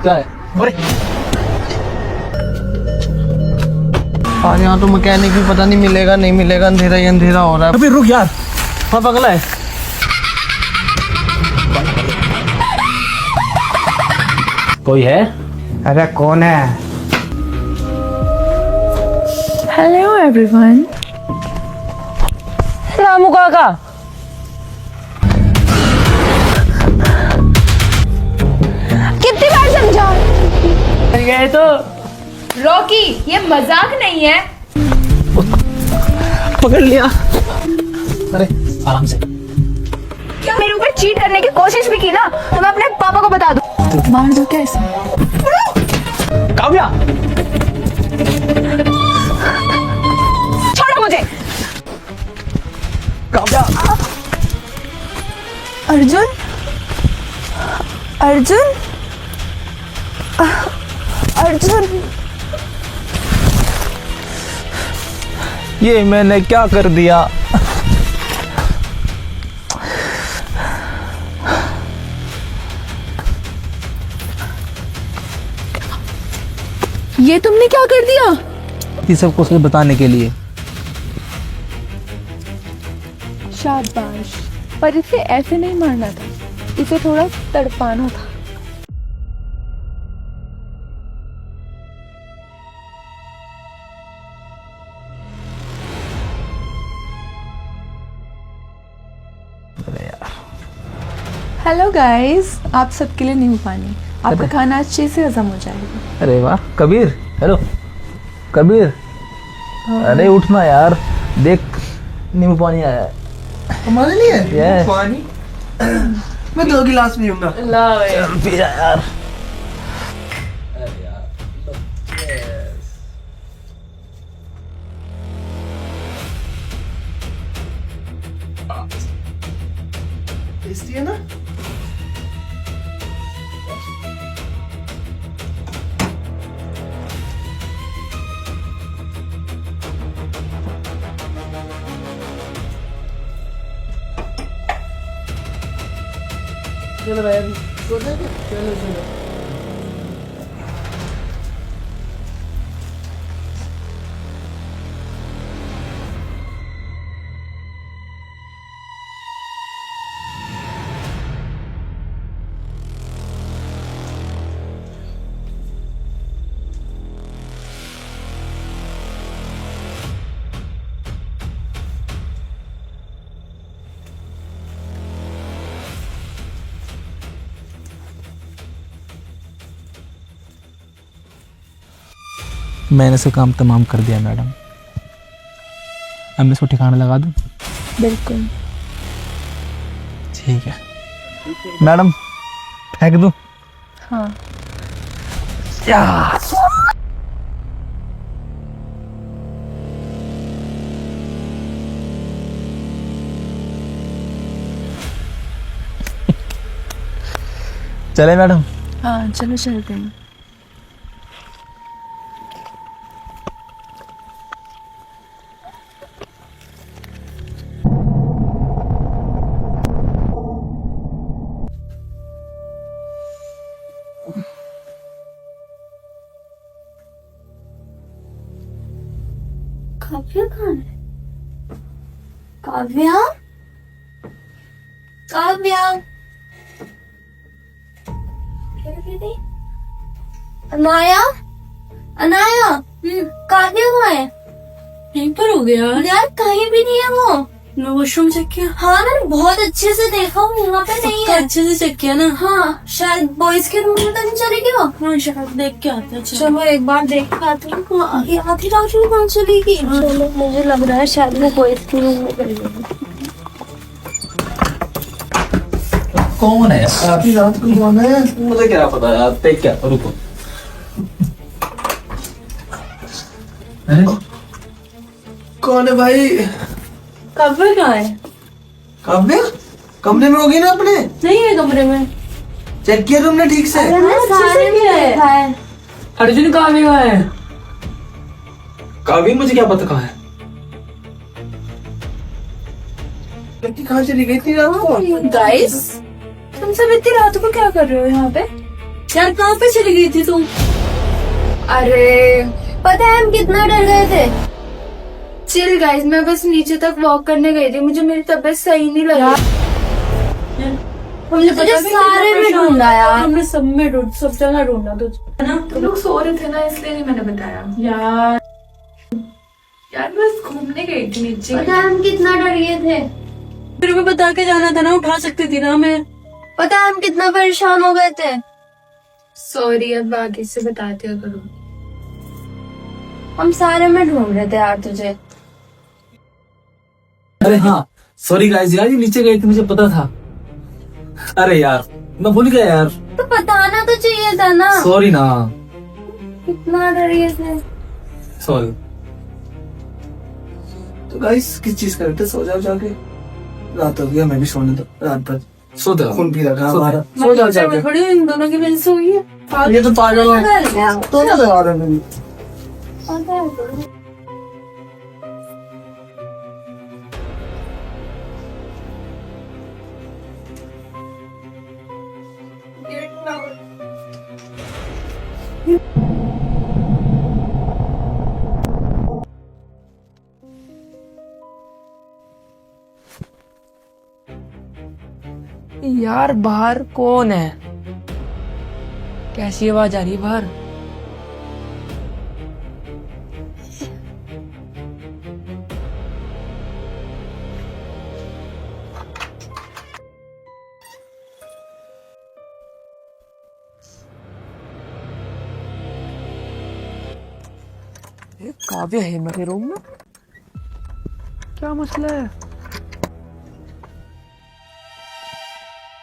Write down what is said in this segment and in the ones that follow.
क्या है? और यहाँ तो मैकेनिक भी पता नहीं मिलेगा नहीं मिलेगा, अंधेरा ही अंधेरा हो रहा है। अबे रुक यार, हाँ पगला है। कोई है? अरे कौन है? Hello everyone. रामू काका। कितनी बार समझा? गए तो रॉकी, ये मजाक नहीं है। पकड़ लिया। अरे आराम से। क्या मेरे ऊपर चीट करने की कोशिश भी की ना तो मैं अपने पापा को बता दूं। मार दो क्या इसे? काव्या, छोड़ो मुझे। काव्या। अर्जुन, अर्जुन, अर्जुन, ये मैंने क्या कर दिया? ये तुमने क्या कर दिया? ये सब कुछ बताने के लिए। शाबाश, पर इसे ऐसे नहीं मारना था, इसे थोड़ा तड़पाना था। हेलो गाइस, आप सबके लिए नींबू पानी। आपका खाना अच्छे से हजम हो जाएगा। अरे वाह कबीर, हेलो कबीर। अरे उठना यार, देख नींबू पानी आया है। हमारे लिए Yes. पानी? मैं 2 गिलास पीऊंगा। चल पी जा यार। टेस्टी है ना? चलो भाई, चलो चलो। मैंने से काम तमाम कर दिया मैडम। अब मैं इसको ठिकाना लगा दूं? बिल्कुल। ठीक है मैडम, फेंक दूं? हाँ। चले मैडम? हाँ चलो चलते हैं। काव्या कहाँ है? काव्या, काव्या, अनाया, अनाया, काव्या कहाँ है? यहीं पर हो गया यार कहीं भी नहीं है वो। मैं वॉशरूम चेक किया। हाँ मैंने बहुत अच्छे से देखा, वो यहाँ पे नहीं है। अच्छे से चेक किया ना? हाँ शायद बॉयज के रूम में तो नहीं चलेगी वो। हाँ शायद देख के आते हैं। चलो एक बार देख के आती हूँ आधी रात में कहाँ चलेगी। चलो मुझे लग रहा है शायद वो बॉयज के रूम में चलेगी। कौन है? आधी रात को कौन है? मुझे क्या पता यार, देख क्या, रुको। अरे कौन है भाई? काव्या कहाँ है? काव्या कमरे में होगी ना अपने? नहीं है कमरे में। चेक किया तुमने ठीक से? सारे में देखा है। अर्जुन काव्या कहाँ है? काव्या मुझे क्या पता कहाँ है? लड़की कहाँ चली गई थी रात को? गाइस, तुम सब इतनी रात को क्या कर रहे हो यहाँ पे? यार कहाँ पे चली गई थी तुम? अरे पता है हम कितना डर गए थे। चिल गाइस, मैं बस नीचे तक वॉक करने गई थी, मुझे मेरी तबीयत सही नहीं लगी। हमने तुझे सारे में ढूंढा यार। हमने सब जगह ढूंढा तुझे, है ना? तुम लोग सो रहे थे ना, इसलिए नहीं मैंने बताया। यार यार बस घूमने गई थी नीचे। पता है हम कितना डर गए थे। फिर भी बता के जाना था ना, उठा सकती थी ना मैं। पता है हम कितना परेशान हो गए थे। सॉरी, अब आगे से बता दिया करो। हम सारे में ढूंढ रहे थे यार तुझे। अरे हाँ सॉरी गाइस यार, ये नीचे गए थे मुझे पता था। अरे यार मैं भूल गया यार, तो बताना तो चाहिए था ना। सॉरी ना। कितना डर गए थे। सॉरी। तो गाइस किस चीज कर रहे थे? सो जाओ जाके, रात हो गया, मैं भी सोने दो, रात भर सोते रहो। खून पी रखा हमारा, सो जाओ जाके। थोड़ी इन दोनों की वजह से हुई है। ये तो पागल है, तो ना लगा रहे हैं। पता है तो। यार बाहर कौन है? कैसी आवाज आ रही है बाहर? काव्य है मेरे रूम में, क्या मसला है?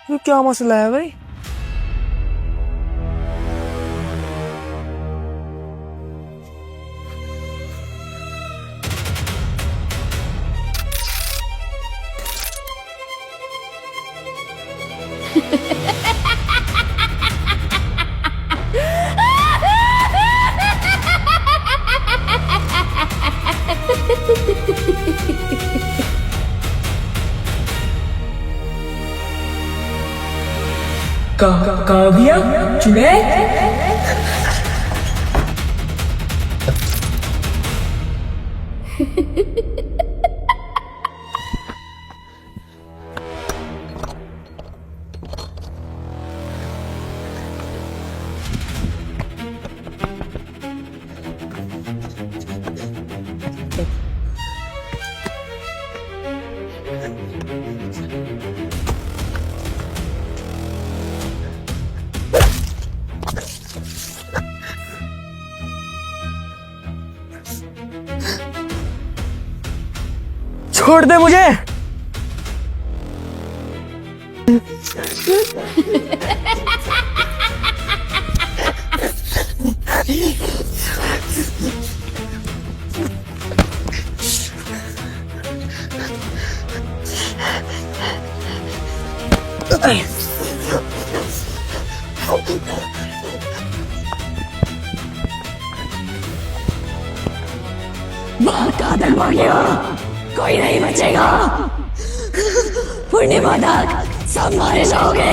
ये क्या मसला है भाई? काव्या चुड़ैल? छोड़ दे मुझे। बहुत आदर मांगेगा, कोई नहीं बचेगा। पूर्णिमा तक सब मारे जाओगे।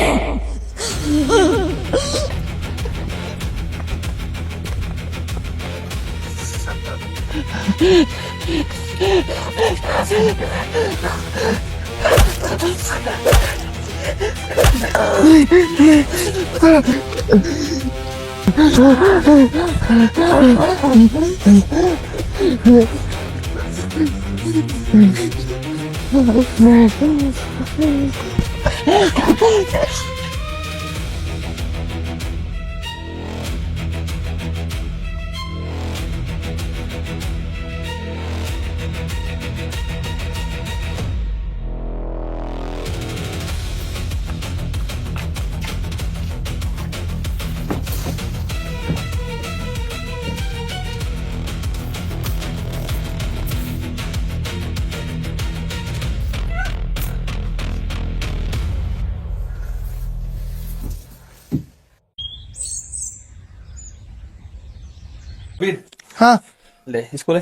हाँ ले इसको ले।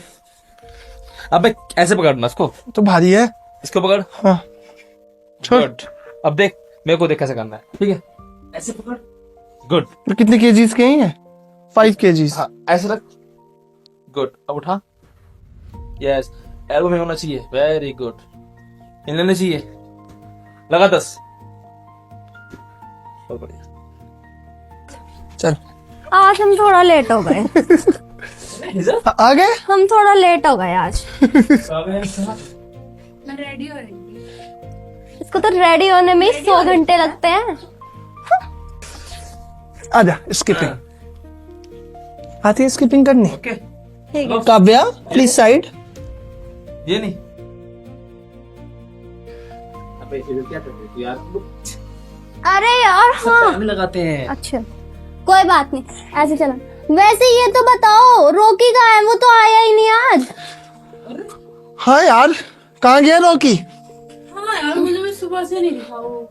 अबे ऐसे पकड़ना इसको, तो भारी है। इसको पकड़। हाँ छोड़। गुड। अब देख मेरे को, देख कैसे करना है। ठीक है, ऐसे पकड़, गुड। तो कितने केजीज के हैं? 5 केजीज। हाँ ऐसे रख। गुड, अब उठा। यस, एल्बो में होना चाहिए। Very good. हिलने चाहिए। लगा 10। बहुत बढ़िया। चल आज हम थोड़ा लेट हो गए। आ गए। हम थोड़ा लेट हो गए आज। मैं रेडी हो रही हूँ। इसको तो रेडी होने में 100 घंटे लगते हैं। आजा स्किपिंग आती है, स्किपिंग करनी। ओके। ठीक है। Kavya please side. ये नहीं। अबे ये क्या कर रही है यार? अरे यार हाँ, टाइम लगाते हैं। अच्छा कोई बात नहीं, ऐसे चला। वैसे ये तो बताओ रॉकी कहाँ है? वो तो आया ही नहीं आज। हाँ यार, कहाँ गया रॉकी? हाँ यार मुझे भी सुबह से नहीं दिखा वो।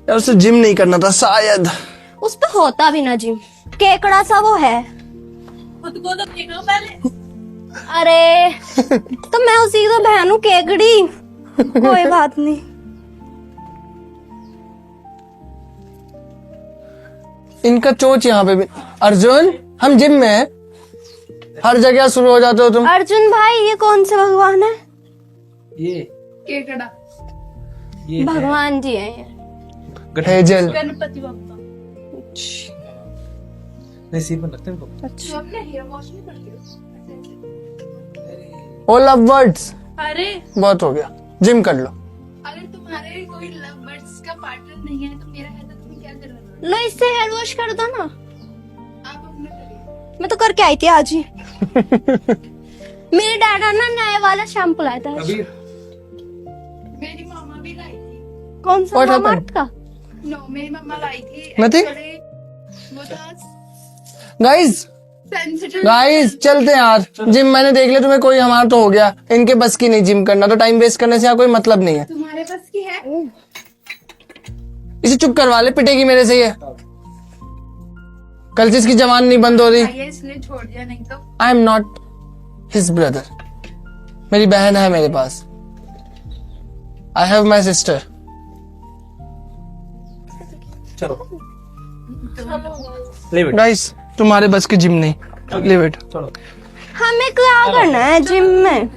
यार उसे जिम नहीं करना था शायद। उस पे होता भी ना जिम, केकड़ा सा वो है। खुद को तो देखो पहले। अरे तो मैं उसी की तो बहन हूँ, केकड़ी। कोई बात नहीं। इनका चोच यहाँ पे भी। अर्जुन हम जिम में हैं, हर जगह शुरू हो जाते हो तुम। अर्जुन भाई ये कौन से भगवान है? ये केकड़ा। ये भगवान जी है ये। हेजल। गणपति बप्पा। नहीं सिर पर रखते हैं इनको। तो अपने हेयर वॉश नहीं करती ओ लव वर्ड्स, अरे बहुत हो गया, जिम कर लो। अगर तुम्हारे कोई लव बर्ड्स का पार्टनर नहीं है तो मेरा है तो तुम्हें क्या करना? लो इससे हेयर वॉश कर दो ना। आप अपना करिए। मैं तो करके आई थी आज ही। मेरे डैडा ना नए वाला शैम्पू लाया था आज। कबीर मेरी मामा भी लाई थी। कौन सा What मामा happened? का? नो मेरी मम्मा लाई थी। Nothing? Actually, वो था गाइस सेंसिटिव। गाइस चलते हैं यार जिम। मैंने देख लिया तुम्हें, कोई हमारा तो हो गया, इनके बस की नहीं जिम करना, तो टाइम वेस्ट करने से यहाँ कोई मतलब नहीं है। तुम्हारे पास की है? इसे चुप करवा ले, पिटेगी मेरे से ये। कल से इसकी जवान नहीं बंद हो रही। आइए इसलिए छोड़ दिया, नहीं तो I am not his brother. मेरी बहन है मेरे पास। I have my sister. चलो लीव इट। गाइस तुम्हारे बस की जिम नहीं, लीव इट। चलो हमें क्या करना है जिम में?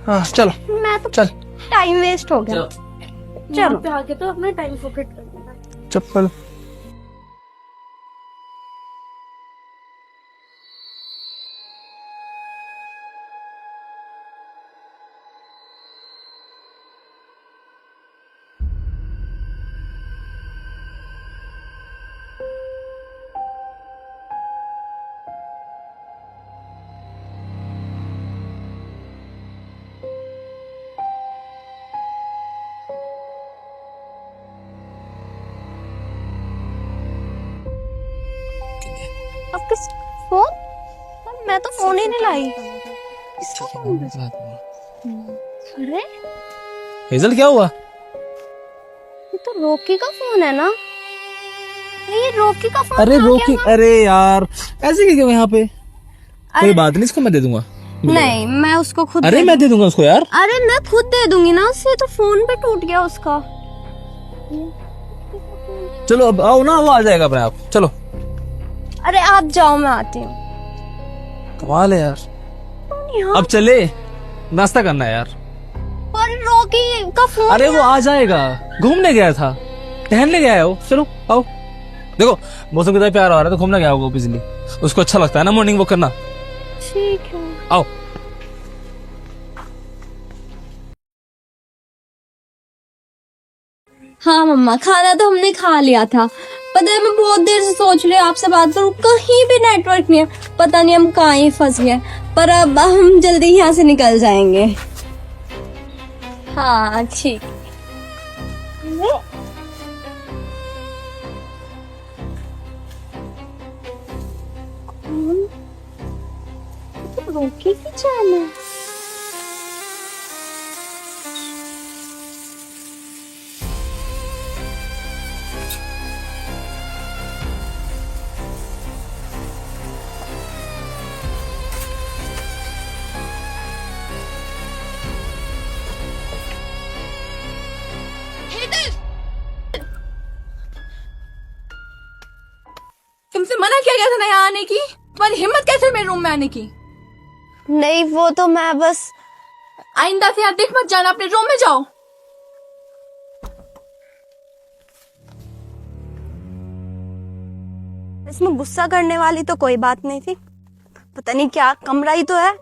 हाँ चलो मैं तो चल। टाइम वेस्ट हो गया। चलो पे आके तो अपना टाइम फोकट कर देना। चप्पल। अब किस फोन? मैं तो फोन ही नहीं लाई। अरे हेजल क्या हुआ? ये तो रॉकी का फोन है ना? ये रॉकी का फोन अरे था रोकी, क्या? अरे यार ऐसे क्यों यहाँ पे? कोई बात नहीं, इसको मैं दे दूंगा। नहीं मैं उसको खुद अरे मैं दे दूंगा उसको यार। अरे मैं खुद दे दूंगी ना उसे, तो फोन पे टूट गया उसका। चलो अब आओ ना, वो आ जाएगा अपने आप। चलो अरे आप जाओ मैं आती हूँ। कमाल है यार। यहाँ अब चले, नाश्ता करना है यार। पर रॉकी का फोन। अरे वो आ जाएगा, घूमने गया था, टहलने गया है वो। चलो आओ। देखो मौसम कितना प्यारा हो रहा है, तो घूमने गया होगा बिजली, उसको अच्छा लगता है ना मॉर्निंग वॉक करना। ठीक है। आओ। हाँ मम्मा खाना तो हमने खा लिया था। पता है मैं बहुत देर से सोच रही हूँ आपसे बात करूँ, कहीं भी नेटवर्क नहीं है। पता नहीं हम कहाँ ही फंस गए, पर अब हम जल्दी यहाँ से निकल जाएंगे। हाँ ठीक। रोकी की चाल है। तुमसे मना किया गया था ना यहाँ आने की, तुम्हारी हिम्मत कैसे मेरे रूम में आने की? नहीं वो तो मैं बस आइंदा से यहाँ देख मत जाना, अपने रूम में जाओ। इसमें गुस्सा करने वाली तो कोई बात नहीं थी, पता नहीं क्या कमरा ही तो है,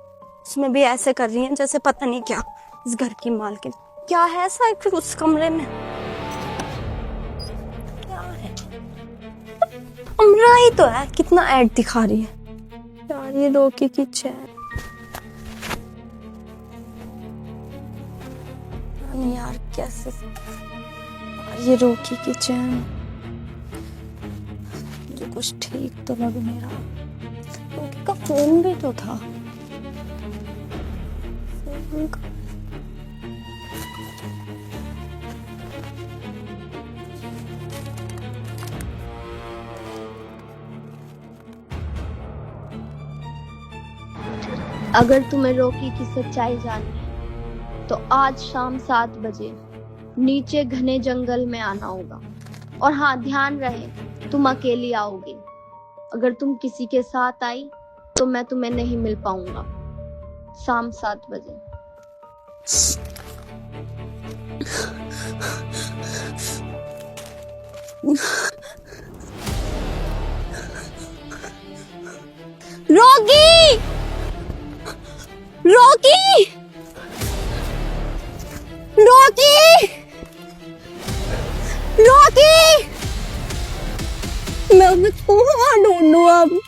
उसमें भी ऐसे कर रही है जैसे पता नहीं क्या इस घर की मालकिन। क्या है ऐसा फिर उस कमरे में? क्या है? कमरा ही तो है, कितना ऐड दिखा रही है यार ये रोकी की चैन। यार कैसे यार ये रोकी की चैन जो कुछ ठीक तो लग नहीं रहा। रोकी का फोन भी तो था, फोन का अगर तुम्हें रोकी की सच्चाई जाननी है तो आज शाम 7 बजे नीचे घने जंगल में आना होगा। और हाँ ध्यान रहे तुम अकेली आओगी, अगर तुम किसी के साथ आई तो मैं तुम्हें नहीं मिल पाऊंगा। शाम 7 बजे। रोकी रोकी रोकी रोकी, मैं उन्हें कहाँ ढूंढूं अब?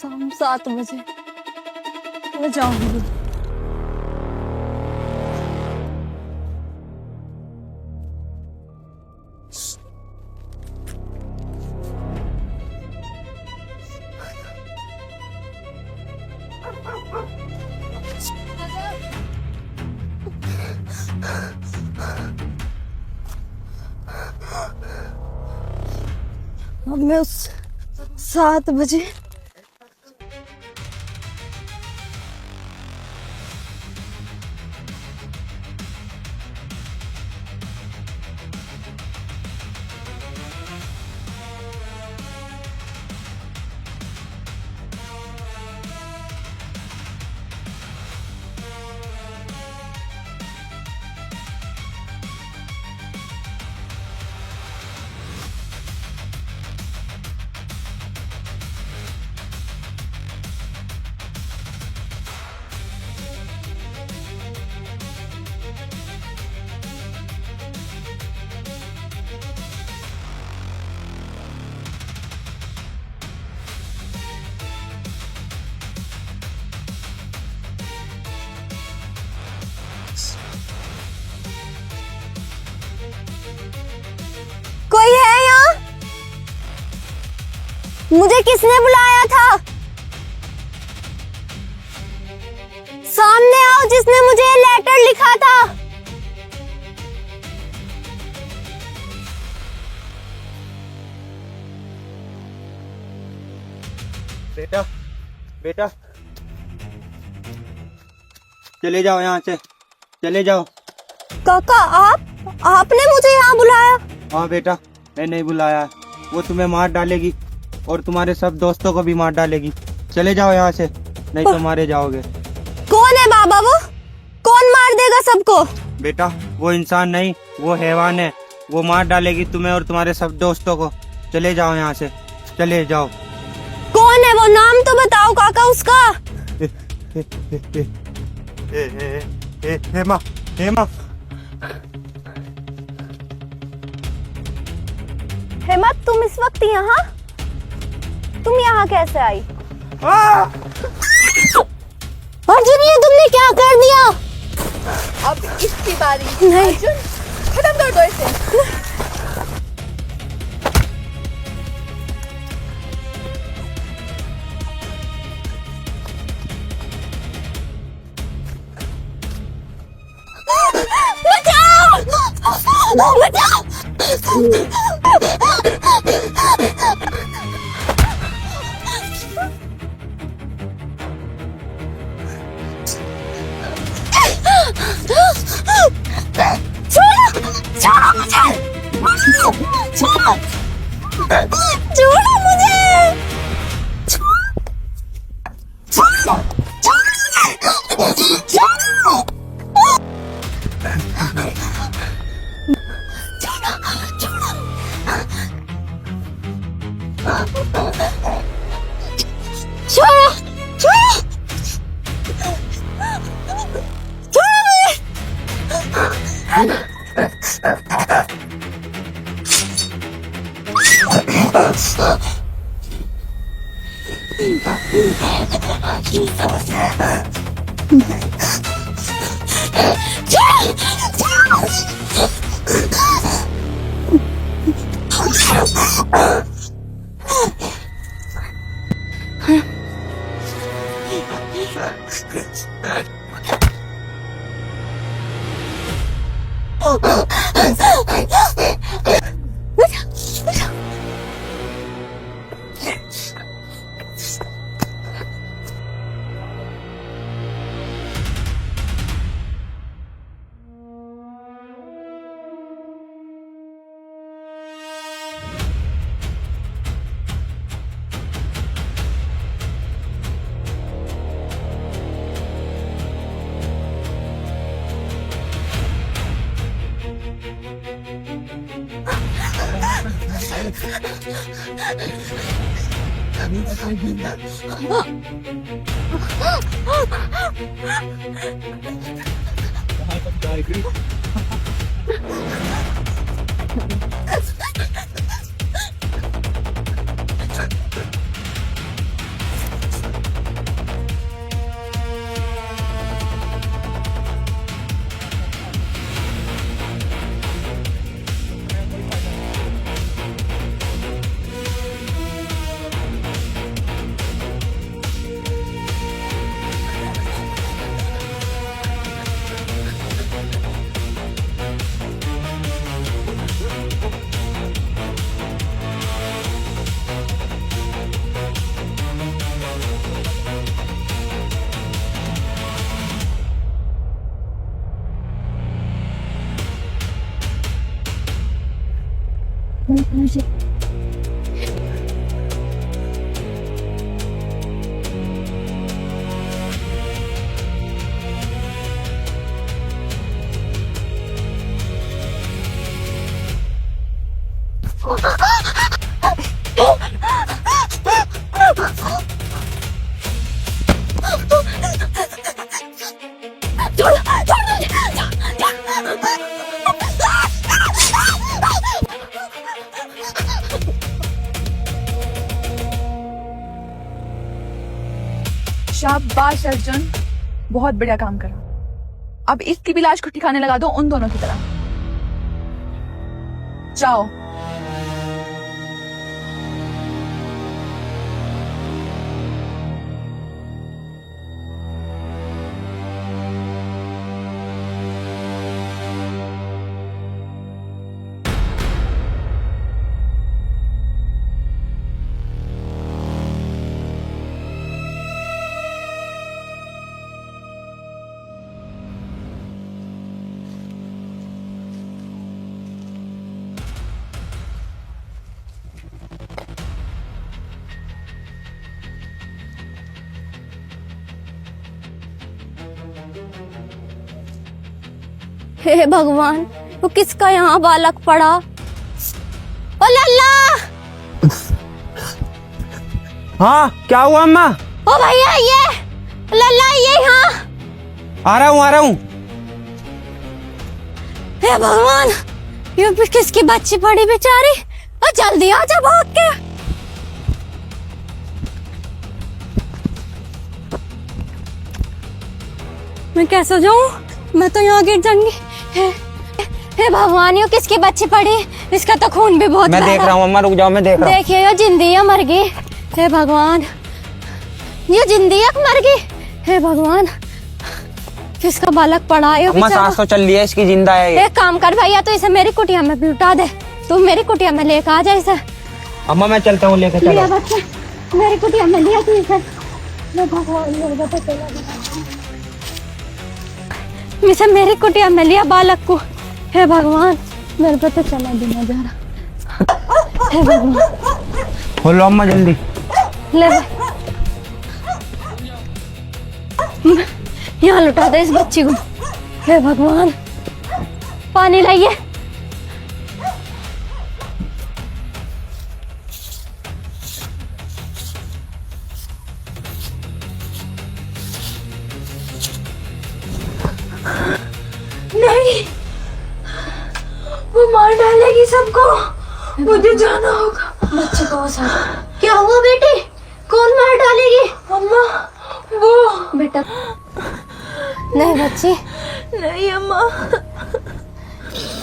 शाम 7 बजे मैं जाऊंगी। अब मैं उस 7 बजे कोई है यहाँ? मुझे किसने बुलाया था? सामने आओ जिसने मुझे ये लेटर लिखा था। बेटा बेटा चले जाओ यहाँ से, चले जाओ। काका आपने मुझे यहाँ बुलाया? हाँ बेटा मैं नहीं बुलाया, वो तुम्हें मार डालेगी और तुम्हारे सब दोस्तों को भी मार डालेगी। चले जाओ यहाँ से नहीं तो मारे जाओगे। कौन है बाबा वो? कौन मार देगा सबको? बेटा वो इंसान नहीं, वो हैवान है, वो मार डालेगी तुम्हें और तुम्हारे सब दोस्तों को। चले जाओ यहाँ से, चले जाओ। कौन है वो? नाम तो बताओ काका उसका। हेमा हेमा हेमा तुम इस वक्त यहाँ? तुम यहाँ कैसे आई? अर्जुन ये तुमने क्या कर दिया? अब इसकी बारी। नहीं अर्जुन खत्म कर दो इसे। बचाओ! छोड़ो छोड़ो शाबाश अर्जुन, बहुत बढ़िया काम करा। अब इसकी भी लाश को ठिकाने लगा दो उन दोनों की तरह। जाओ। हे भगवान, वो किसका यहाँ बालक पड़ा? ओ लल्ला! हाँ क्या हुआ अम्मा? ओ भैया ये लल्ला, ये यहाँ आ रहा हूँ। हे भगवान, ये भी किसकी बच्ची पड़ी बेचारी? और जल्दी आ जा भाग के। मैं कैसे जाऊँ? मैं तो यहाँ गिर जाऊंगी। हे भगवान, ये किसकी बच्ची पड़ी? इसका तो खून भी बहुत मैं देख रहा हूँ अम्मा, रुक जाओ, मैं देख रहा हूँ। देखिए ये जिंदी है मर गई। हे भगवान, ये जिंदी है मर गई। हे भगवान, किसका बालक पड़ा है? अम्मा सांस तो चल रही है, इसकी जिंदा है ये। एक काम कर भैया, तो इसे मेरी कुटिया में लुटा दे। तू मेरी कुटिया में लेकर आ जा इसे। अम्मा मैं चलता हूँ, लेकर चलो। लिया बच्चे, मेरी कुटिया में लिया तू इसे। इसे मेरी कुटिया में लिया बालक को। हे भगवान, मेरे पे तो चला दिया जा रहा। हे भगवान, खोलो अम्मा जल्दी। ले यहाँ लुटा दे इस बच्ची को। हे भगवान, पानी लाइए। नहीं, वो मार डालेगी सबको, मुझे जाना होगा। बच्चे को साथ क्या हुआ बेटी? कौन मार डालेगी? अम्मा, वो बेटा नहीं बच्ची, नहीं अम्मा।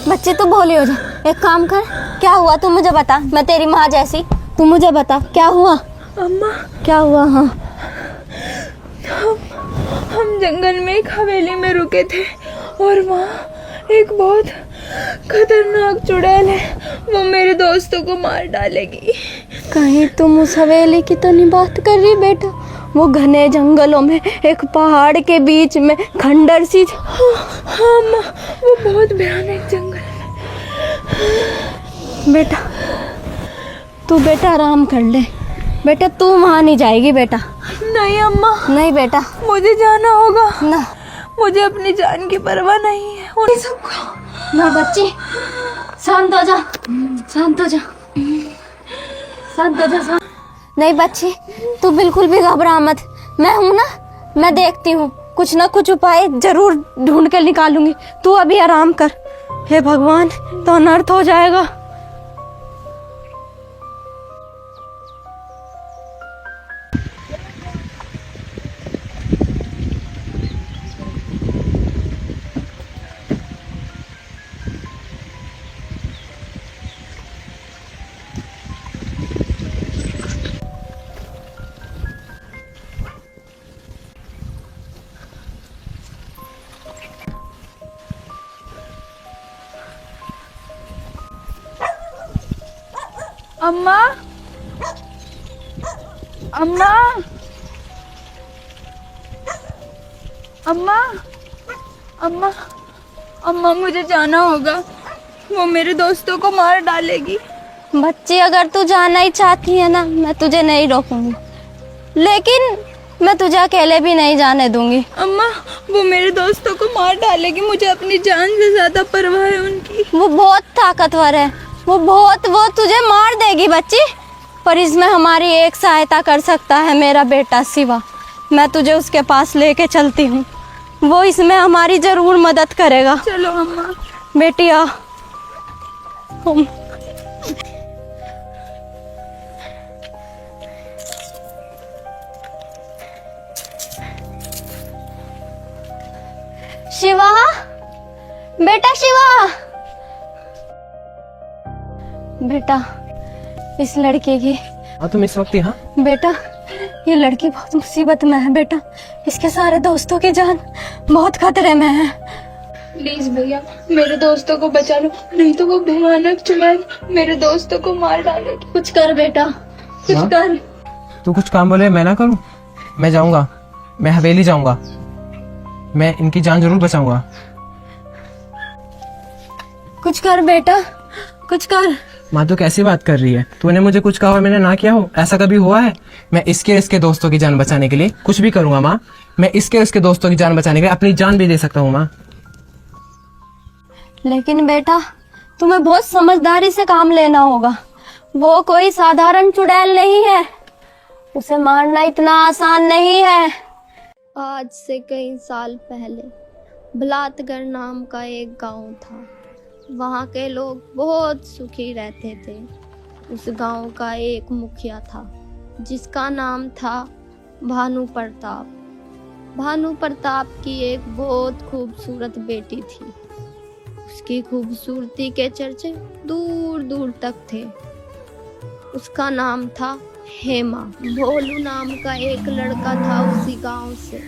बच्चे तो भोले हो जा। एक काम कर, क्या हुआ तू मुझे बता, मैं तेरी माँ जैसी, तू मुझे बता क्या हुआ? अम्मा, क्या हुआ? हाँ हम जंगल में एक हवेली में रुके थे और वहाँ एक बहुत खतरनाक चुड़ैल है, वो मेरे दोस्तों को मार डालेगी। कहीं तुम उस हवेली की तो नहीं बात कर रही बेटा? वो घने जंगलों में एक पहाड़ के बीच में खंडर सी हाँ अम्मा, वो बहुत भयानक जंगल है। बेटा तू बेटा आराम कर ले बेटा, तू वहाँ नहीं जाएगी बेटा। नहीं अम्मा, नहीं बेटा, मुझे जाना होगा ना मुझे अपनी जान की परवाह नहीं है उन सबको। ना बच्ची, शांत हो जा, शांत हो जा, शांत हो जा। नहीं बच्ची, तू बिल्कुल भी घबरा मत, मैं हूं ना, मैं देखती हूँ, कुछ ना कुछ उपाय जरूर ढूंढ के निकालूंगी। तू अभी आराम कर। हे भगवान, तो अनर्थ हो जाएगा। अम्मा, अम्मा, अम्मा, अम्मा, अम्मा, मुझे जाना होगा, वो मेरे दोस्तों को मार डालेगी। बच्ची अगर तू जाना ही चाहती है ना, मैं तुझे नहीं रोकूंगी, लेकिन मैं तुझे अकेले भी नहीं जाने दूंगी। अम्मा, वो मेरे दोस्तों को मार डालेगी, मुझे अपनी जान से ज्यादा परवाह है उनकी। वो बहुत ताकतवर है, वो तुझे मार देगी बच्ची, पर इसमें हमारी एक सहायता कर सकता है मेरा बेटा शिवा। मैं तुझे उसके पास लेके चलती हूँ, वो इसमें हमारी जरूर मदद करेगा। चलो अम्मा। बेटी आ। शिवा, बेटा शिवा, बेटा इस लड़के की। हाँ तुम इस वक्त यहाँ? बेटा ये लड़की बहुत मुसीबत में है बेटा, इसके सारे दोस्तों की जान बहुत खतरे में है। प्लीज भैया, मेरे दोस्तों को बचा लो, नहीं तो वो भयानक चुड़ैल मेरे दोस्तों को मार डालेगी। कुछ कर बेटा, कुछ हाँ? कर। तू कुछ काम बोले मैं ना करूँ? मैं जाऊंगा, मैं हवेली जाऊंगा, मैं इनकी जान जरूर बचाऊंगा। कुछ कर बेटा, कुछ कर। माँ तो कैसी बात कर रही है? तूने मुझे कुछ कहा और मैंने ना किया हो, ऐसा कभी हुआ है? मैं इसके दोस्तों की जान बचाने के लिए कुछ भी करूंगा माँ, मैं इसके दोस्तों की जान बचाने के लिए अपनी जान भी दे सकता हूँ माँ। लेकिन बेटा तुम्हें बहुत समझदारी से काम लेना होगा, वो कोई साधारण चुड़ैल नहीं है, उसे मारना इतना आसान नहीं है। आज से कई साल पहले बलात्गढ़ नाम का एक गांव था। वहाँ के लोग बहुत सुखी रहते थे। उस गांव का एक मुखिया था जिसका नाम था भानु प्रताप। भानु प्रताप की एक बहुत खूबसूरत बेटी थी। उसकी खूबसूरती के चर्चे दूर दूर तक थे। उसका नाम था हेमा। भोलू नाम का एक लड़का था उसी गांव से,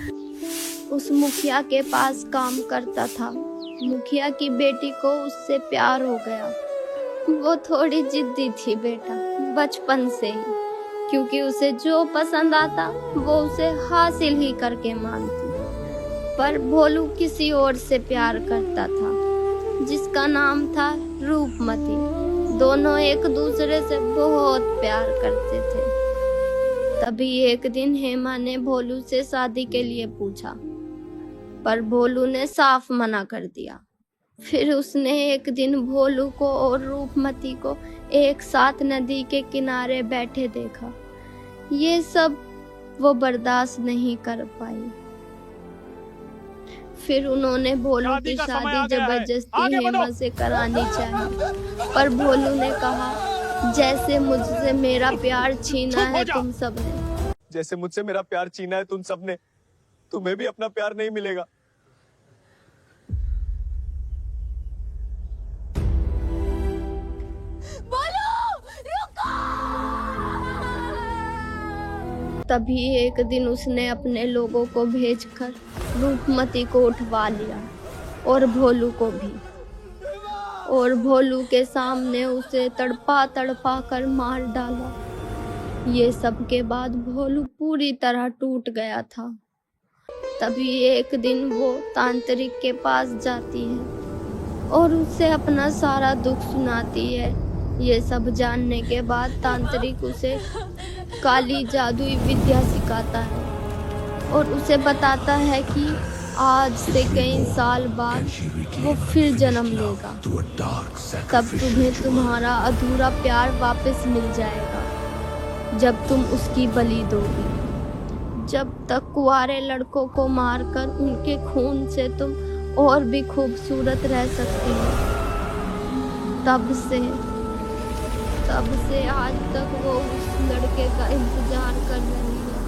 उस मुखिया के पास काम करता था। मुखिया की बेटी को उससे प्यार हो गया। वो थोड़ी जिद्दी थी बेटा, बचपन से ही, क्योंकि उसे जो पसंद आता वो उसे हासिल ही करके मानती। पर भोलू किसी और से प्यार करता था जिसका नाम था रूपमती। दोनों एक दूसरे से बहुत प्यार करते थे। तभी एक दिन हेमा ने भोलू से शादी के लिए पूछा, पर भोलू ने साफ मना कर दिया। फिर उसने एक दिन भोलू को और रूपमती को एक साथ नदी के किनारे बैठे देखा। ये सब वो बर्दाश्त नहीं कर पाई। फिर उन्होंने भोलू की शादी जबरदस्ती हेमा से करानी चाहिए, पर भोलू ने कहा जैसे मुझसे मेरा प्यार छीना है तुम सबने, जैसे मुझसे मेरा प्यार छीना है तुम सबने, तुम्हें भी अपना प्यार नहीं मिलेगा। तभी एक दिन उसने अपने लोगों को भेजकर रूपमती को उठवा लिया और भोलू को भी, और भोलू के सामने उसे तड़पा तड़पा कर मार डाला। ये सब के बाद भोलू पूरी तरह टूट गया था। तभी एक दिन वो तांत्रिक के पास जाती है और उसे अपना सारा दुख सुनाती है। ये सब जानने के बाद तांत्रिक उसे काली जादुई विद्या सिखाता है और उसे बताता है कि आज से कई साल बाद वो फिर जन्म लेगा, तब तुम्हें तुम्हारा अधूरा प्यार वापस मिल जाएगा जब तुम उसकी बलि दोगी। जब तक कुंवारे लड़कों को मारकर उनके खून से तुम और भी खूबसूरत रह सकती हो। तब से आज तक वो उस लड़के का इंतजार कर रही है।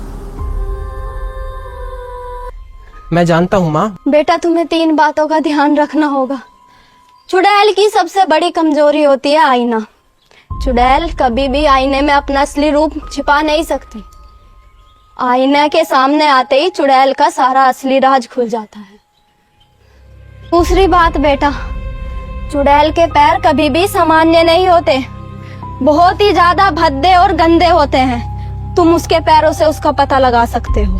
मैं जानता हूँ माँ। बेटा तुम्हें 3 बातों का ध्यान रखना होगा। चुड़ैल की सबसे बड़ी कमजोरी होती है आईना। चुड़ैल कभी भी आईने में अपना असली रूप छिपा नहीं सकती। आईने के सामने आते ही चुड़ैल का सारा असली राज खुल जाता है। दूसरी बात बेटा, चुड़ैल के पैर कभी भी सामान्य नहीं होते, बहुत ही ज्यादा भद्दे और गंदे होते हैं। तुम उसके पैरों से उसका पता लगा सकते हो।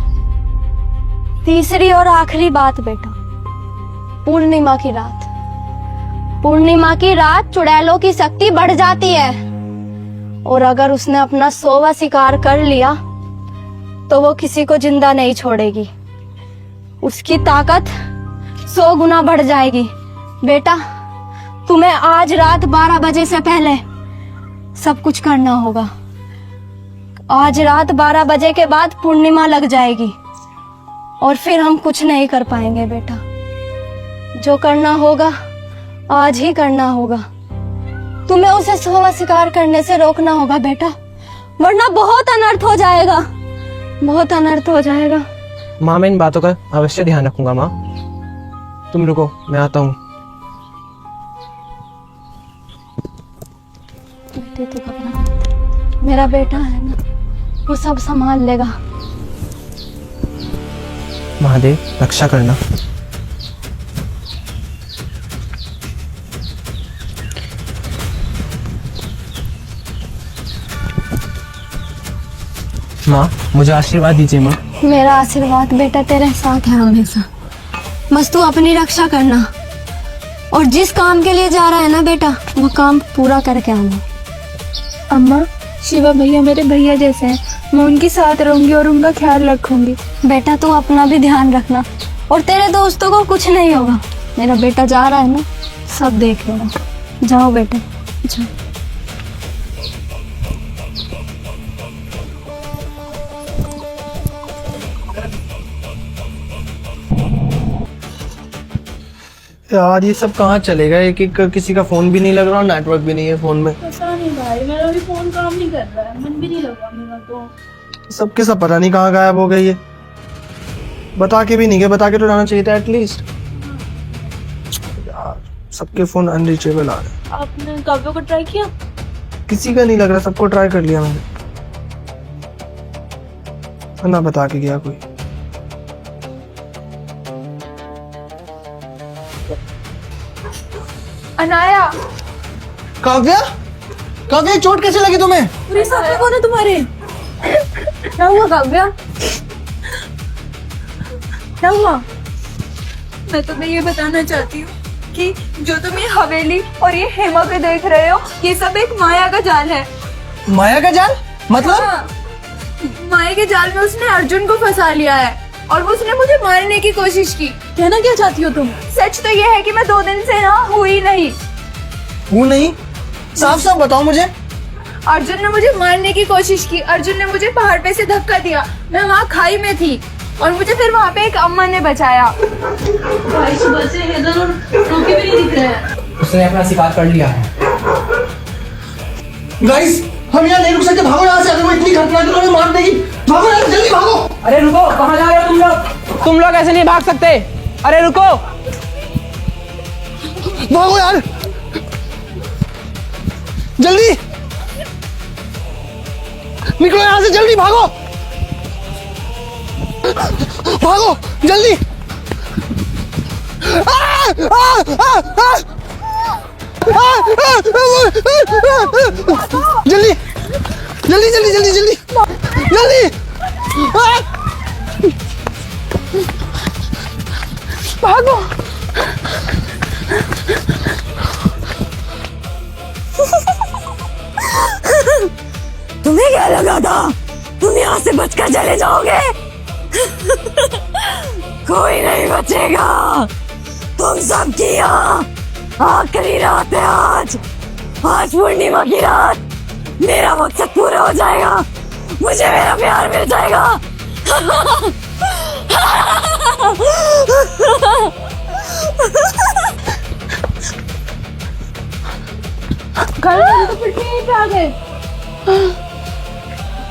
तीसरी और आखिरी बात बेटा, पूर्णिमा की रात। पूर्णिमा की रात चुड़ैलों की शक्ति बढ़ जाती है और अगर उसने अपना 100वां शिकार कर लिया तो वो किसी को जिंदा नहीं छोड़ेगी। उसकी ताकत 100 गुना बढ़ जाएगी। बेटा तुम्हें आज रात 12 बजे से पहले सब कुछ करना होगा। आज रात 12 बजे के बाद पूर्णिमा लग जाएगी और फिर हम कुछ नहीं कर पाएंगे बेटा। जो करना होगा आज ही करना होगा। तुम्हें उसे 100वां शिकार करने से रोकना होगा बेटा, वरना बहुत अनर्थ हो जाएगा, बहुत अनर्थ हो जाएगा। माँ मैं इन बातों का अवश्य ध्यान रखूंगा। माँ तुम रुको, मैं आता हूँ। बेटे तू घबरा मत, मेरा बेटा है ना, वो सब संभाल लेगा। महादेव रक्षा करना। माँ मुझे आशीर्वाद दीजिए। माँ मेरा आशीर्वाद बेटा तेरे साथ है हमेशा। बस तू अपनी रक्षा करना और जिस काम के लिए जा रहा है ना बेटा, वो काम पूरा करके आना। अम्मा शिवा भैया मेरे भैया जैसे हैं, मैं उनके साथ रहूंगी और उनका ख्याल रखूंगी। बेटा तू अपना भी ध्यान रखना और तेरे दोस्तों को कुछ नहीं होगा। मेरा बेटा जा रहा है ना, सब देख लेगा। जाओ बेटे जाओ। यार ये सब कहाँ चलेगा? एक एक किसी का फोन भी नहीं लग रहा और नेटवर्क भी नहीं है फोन में। पता नहीं भाई, मेरा भी फोन काम नहीं कर रहा है, मन भी नहीं लगा मेरा तो। सबके सब पता नहीं कहाँ गायब हो गई है। बता के भी नहीं गए, बता के तो रहना चाहिए था एटलीस्ट। यार सबके फोन अनरीचेबल आ रहे हैं। आपने काव्य को ट्राई किया? किसी का नहीं लग रहा, सबको ट्राई कर लिया मैंने, ना बता के गया कोई। अनाया, काव्या, काव्या चोट कैसे लगी तुम्हें? पूरे सामने कौन है तुम्हारे? क्या हुआ काव्या? क्या हुआ? मैं तुम्हें ये बताना चाहती हूँ कि जो तुम ये हवेली और ये हेमा पे देख रहे हो, ये सब एक माया का जाल है। माया का जाल मतलब? हाँ, माया के जाल में उसने अर्जुन को फंसा लिया है और उसने मुझे मारने की कोशिश की। कहना क्या चाहती हो तुम? सच तो ये है कि मैं 2 दिन से ना नहीं। हूँ नहीं? साफ साफ बताओ मुझे। अर्जुन ने मुझे मारने की कोशिश की। अर्जुन ने मुझे पहाड़ पे से धक्का दिया। मैं वहाँ खाई में थी और मुझे फिर वहाँ पे एक अम्मा ने बचाया। भाई सुबह से हेदर और रोकी भी नहीं दिख रहे हैं। उसने अपना शिकार कर लिया है। गाइस, हम यहाँ नहीं रुक सकते, भागो यहाँ से। अगर वो इतनी खतरनाक है तो हमें मार देगी। भागो यार, जल्दी भागो। अरे रुको, कहाँ जा रहे हो तुम लोग? तुम लोग ऐसे नहीं भाग सकते। अरे रुको, भागो यार, जल्दी निकलो यहाँ से, जल्दी भागो। भागो जल्दी। जल्दी जल्दी जल्दी जल्दी जल्दी जल्दी। भागो। तुम्हें क्या लगा था तुम यहाँ से बचकर चले जाओगे? कोई नहीं बचेगा। तुम सबकी यहाँ आखिरी रात है आज। आज पूर्णिमा की रात। मेरा मकसद पूरा हो जाएगा। मुझे मेरा प्यार मिल जाएगा। घर तो फिर भी यहीं पे आ गए।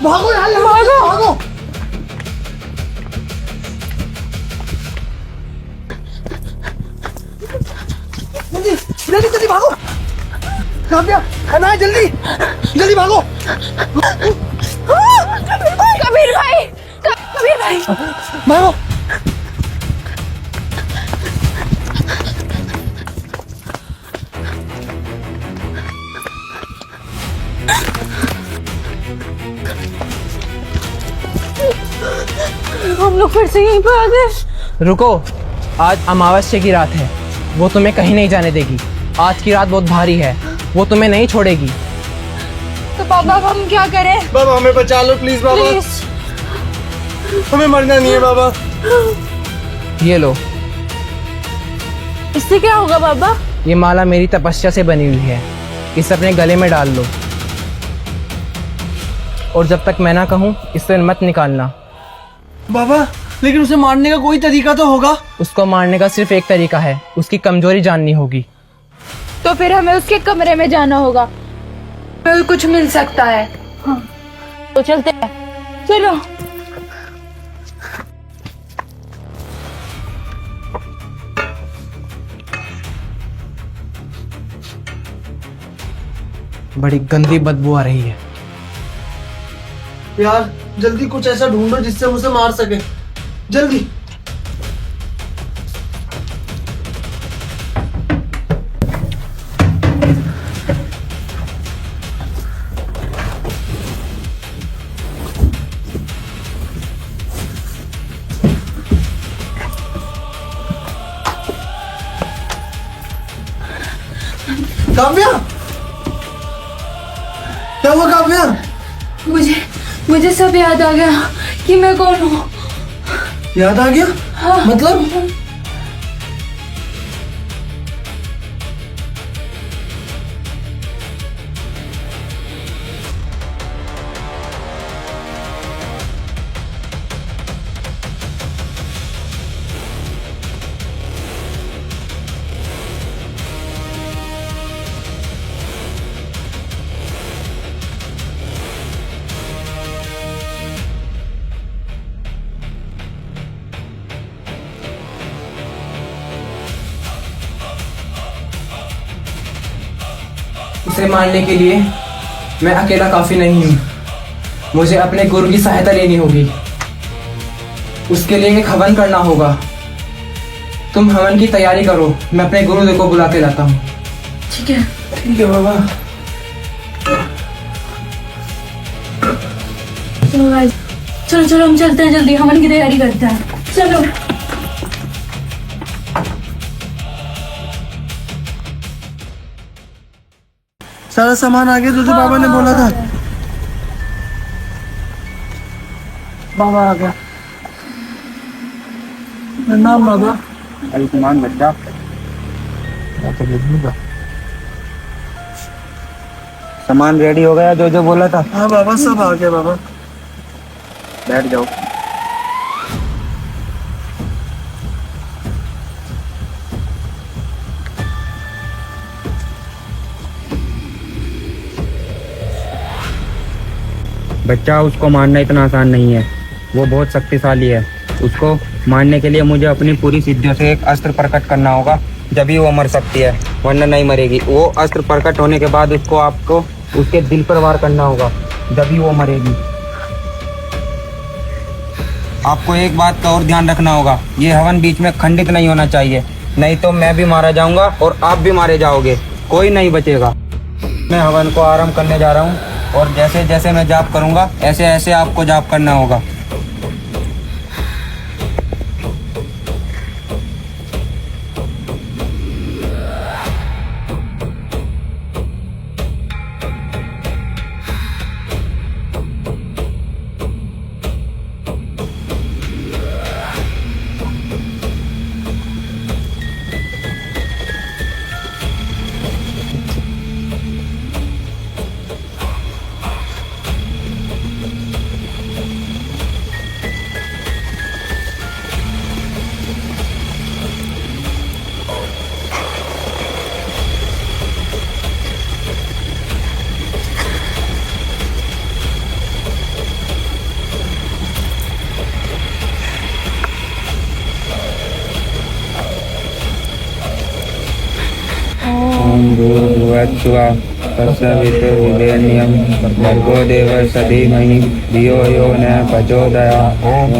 भागो यार, भागो भागो। जल्दी जल्दी जल्दी भागो। काव्या, खाना है, जल्दी जल्दी भागो। कबीर भाई, कबीर भाई, भागो। हम लोग फिर से यहीं पे आ गए। रुको, आज अमावस्या की रात है। वो तुम्हें कहीं नहीं जाने देगी। आज की रात बहुत भारी है, वो तुम्हें नहीं छोड़ेगी। तो बाबा अब हम क्या करें? बाबा हमें बचा लो प्लीज। बाबा प्लीज, हमें मरना नहीं है बाबा। ये लो, इससे क्या होगा बाबा? ये माला मेरी तपस्या से बनी हुई है। इसे अपने गले में डाल लो और जब तक मैं ना कहूँ इससे मत निकालना। बाबा लेकिन उसे मारने का कोई तरीका तो होगा। उसको मारने का सिर्फ एक तरीका है, उसकी कमजोरी जाननी होगी। तो फिर हमें उसके कमरे में जाना होगा। हमें कुछ मिल सकता है। हाँ, तो चलते हैं। चलो। बड़ी गंदी बदबू आ रही है। यार जल्दी कुछ ऐसा ढूंढो जिससे हम उसे मार सके, जल्दी। काव्या, क्या हुआ काव्या? मुझे सब याद आ गया कि मैं कौन हूँ। याद आ गया? हाँ। मतलब? उसे मारने के लिए मैं अकेला काफी नहीं हूँ। मुझे अपने गुरु की सहायता लेनी होगी। उसके लिए एक हवन करना होगा। तुम हवन की तैयारी करो, मैं अपने गुरुदेव को बुला के लाता हूँ। ठीक है। ठीक है बाबा। चलो गाइस, चलो हम चलते हैं, जल्दी हवन की तैयारी करते हैं। चलो। सारा सामान आ गया जो बाबा ने बोला था। बाबा आ गया। नाम बाबा। आयुष्मान बच्चा। सामान रेडी हो गया जो जो बोला था? हाँ बाबा, सब आ गया बाबा। बैठ जाओ। बच्चा, उसको मारना इतना आसान नहीं है। वो बहुत शक्तिशाली है। उसको मारने के लिए मुझे अपनी पूरी सिद्धियों से एक अस्त्र प्रकट करना होगा, जभी वो मर सकती है, वरना नहीं मरेगी। वो अस्त्र प्रकट होने के बाद उसको आपको उसके दिल पर वार करना होगा, जभी वो मरेगी। आपको एक बात का और ध्यान रखना होगा, ये हवन बीच में खंडित नहीं होना चाहिए, नहीं तो मैं भी मारा जाऊंगा और आप भी मारे जाओगे, कोई नहीं बचेगा। मैं हवन को आरंभ करने जा रहा हूँ और जैसे जैसे मैं जाप करूंगा ऐसे ऐसे आपको जाप करना होगा। ओम भूर्भुवस्सुवः तत्सवितुर्वरेण्यं भर्गो देवस्य धीमहि धियो यो न प्रचोदयात्। ओम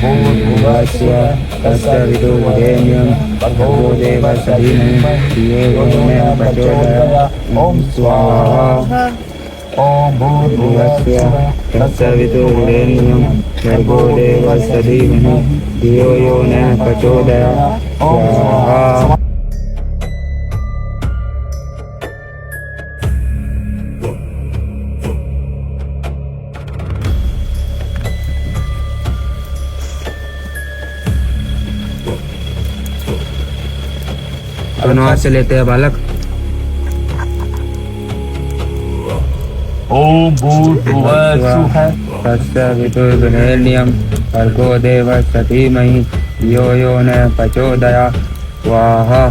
भूर्भुवस्सुवः तत्सवितुर्वरेण्यं भर्गो देवस्य धीमहि धियो यो न प्रचोदयात्। ओम स्वाहा। ओम भूर्भुवस्सुवः तत्सवितुर्वरेण्यं भर्गो देवस्य धीमहि धियो यो न प्रचोदयात्। स्वाहा। से लेते हैं बालक। ओम भूर्भुवस्सुवः तत्सवितुर्वरेण्यं भर्गो देवस्य धीमहि धियो यो न प्रचोदयात्। स्वाहा।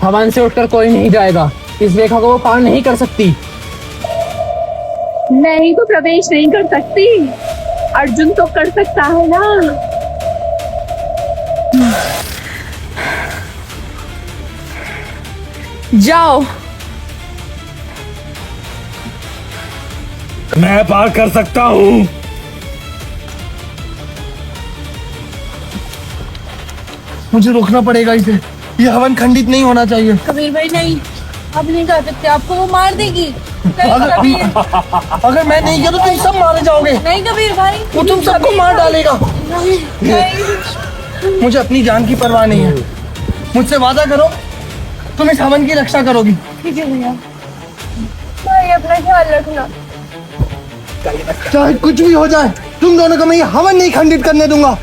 हवन से उठकर कोई नहीं जाएगा, इस रेखा को वो पार नहीं कर सकती। नहीं तो प्रवेश नहीं कर सकती, अर्जुन तो कर सकता है ना। जाओ। मैं पार कर सकता हूँ। मुझे रोकना पड़ेगा इसे, ये हवन खंडित नहीं होना चाहिए। कबीर भाई नहीं, अब नहीं कर सकते, आपको वो मार देगी। अगर मैं नहीं किया तो तुम सब मारे जाओगे। नहीं कबीर भाई, वो तुम सबको मार डालेगा। मुझे अपनी जान की परवाह नहीं है। मुझसे वादा करो, तुम इस हवन की रक्षा करोगी। ठीक है भैया, भाई अपना ख्याल रखना। चाहे कुछ भी हो जाए, तुम दोनों को मैं ये हवन नहीं खंडित करने दूंगा।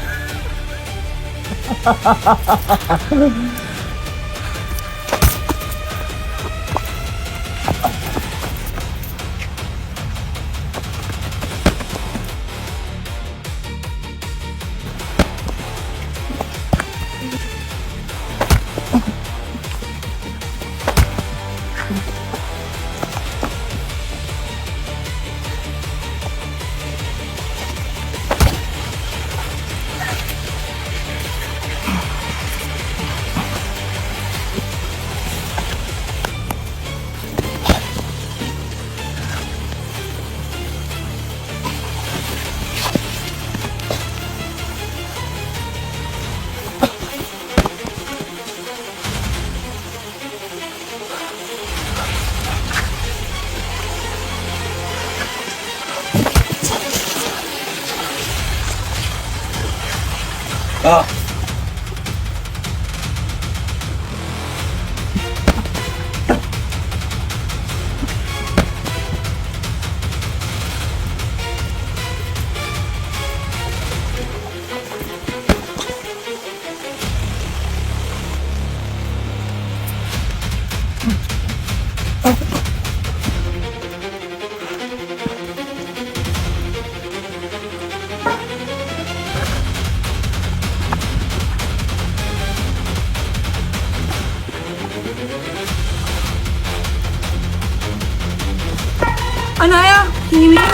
अनाया,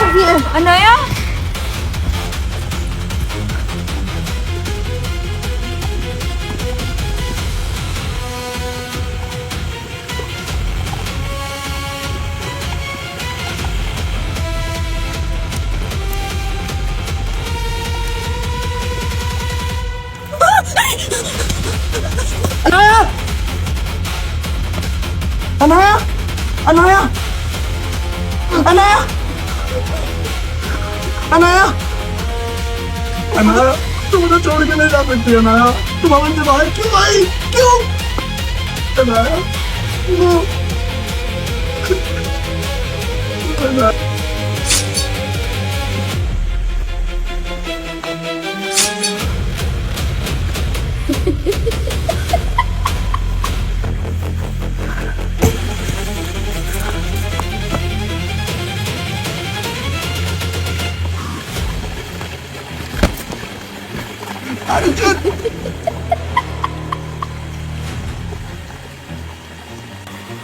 अनाया, अनाया, अनाया, अनाया, अनाया, अनाया, तुम मुझे छोड़ के नहीं जा सकती अनाया। तुम अमन से बाहर क्यों आई? क्यों? अनाया, अनाया।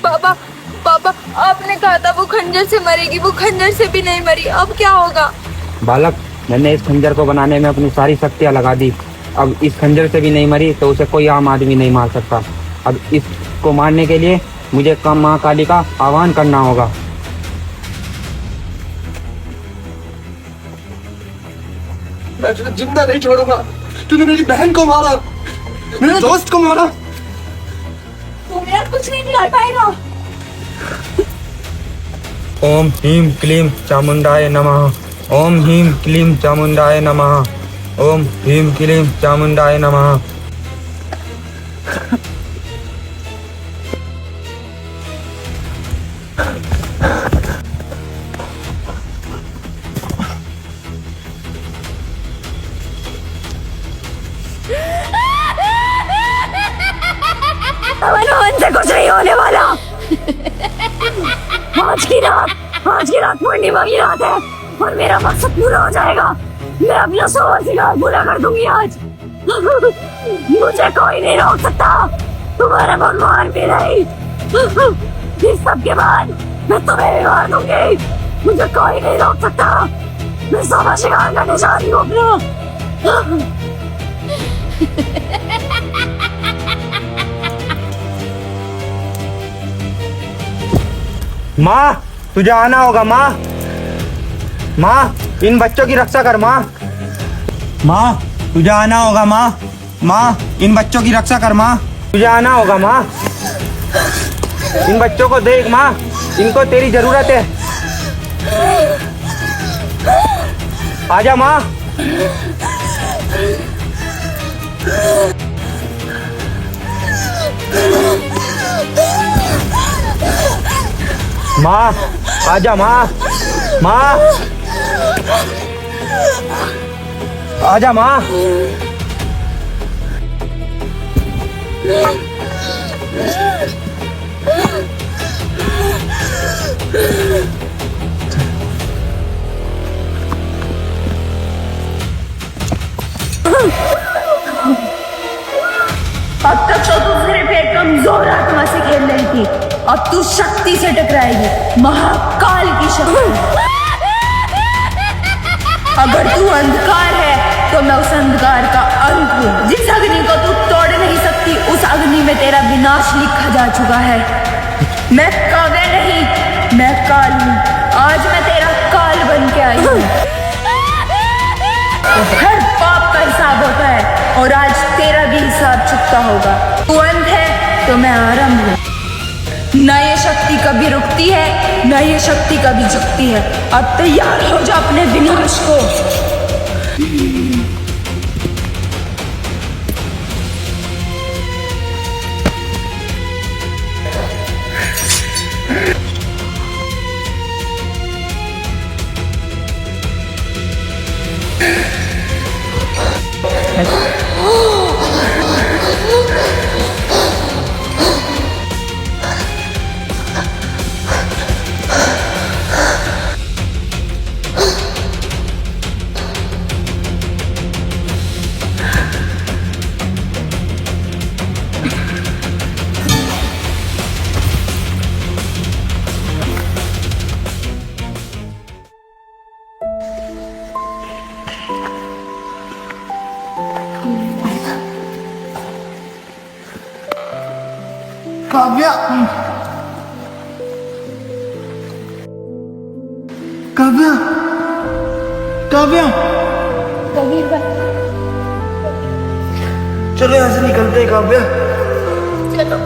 पापा, पापा, आपने कहा था वो खंजर से मरेगी, वो खंजर से भी नहीं मरी, अब क्या होगा? बालक, मैंने इस खंजर को बनाने में अपनी सारी शक्तियाँ लगा दी। अब इस खंजर से भी नहीं मरी तो उसे कोई आम आदमी नहीं मार सकता। अब इसको मारने के लिए मुझे माँ काली का आह्वान करना होगा। मैं तुझे जिंदा नहीं छोड़ूंगा। तूने मेरी बहन को मारा, मेरे दोस्त को मारा। तू मेरा कुछ नहीं कर पाएगा। ओम ह्रीं क्लीं चामुंडाय नमः। ओम ह्रीं क्लीं चामुंडाय नमः। ओम ह्रीं क्लीं चामुंडाय नमः। अमन से कुछ नहीं होने वाला। आज की रात पूर्णिमा की रात है और मेरा मकसद पूरा हो जाएगा। मैं अपना सोवर सिंगार पूरा कर दूंगी आज। मुझे कोई नहीं रोक सकता, तुम्हारे भगवान भी नहीं। इस सब के बाद मैं तुम्हें भी मार दूंगी। मुझे कोई नहीं रोक सकता। मैं सोवर सिंगार करने जा रही हूँ अपना। माँ, तुझे आना होगा माँ। माँ, इन बच्चों की रक्षा कर माँ। माँ, तुझे आना होगा माँ। माँ, इन बच्चों की रक्षा कर माँ। तुझे आना होगा माँ। इन बच्चों को देख माँ, इनको तेरी जरूरत है। आजा माँ। माँ, आजा माँ। माँ, आजा माँ। अब तक तो तू सिर्फ एक कमजोर आत्मा से खेल रही थी, अब तू शक्ति से टकराएगी, महाकाल की शक्ति। अगर तू अंधकार है तो मैं उस अंधकार का अंत हूँ। जिस अग्नि को तू तोड़ नहीं सकती, उस अग्नि में तेरा विनाश लिखा जा चुका है। मैं काव्य नहीं, मैं काल हूँ। आज मैं तेरा काल बन के आई हूँ। हर पाप का हिसाब होता है और आज तेरा भी हिसाब चुकता होगा। तू अंत है तो मैं आरंभ हूँ। न ये शक्ति कभी रुकती है, न ये शक्ति कभी झुकती है। अब तैयार हो जा अपने विनाश को। काव्या काव्या काव्या चलो यहाँ से निकलते हैं काव्या। चलो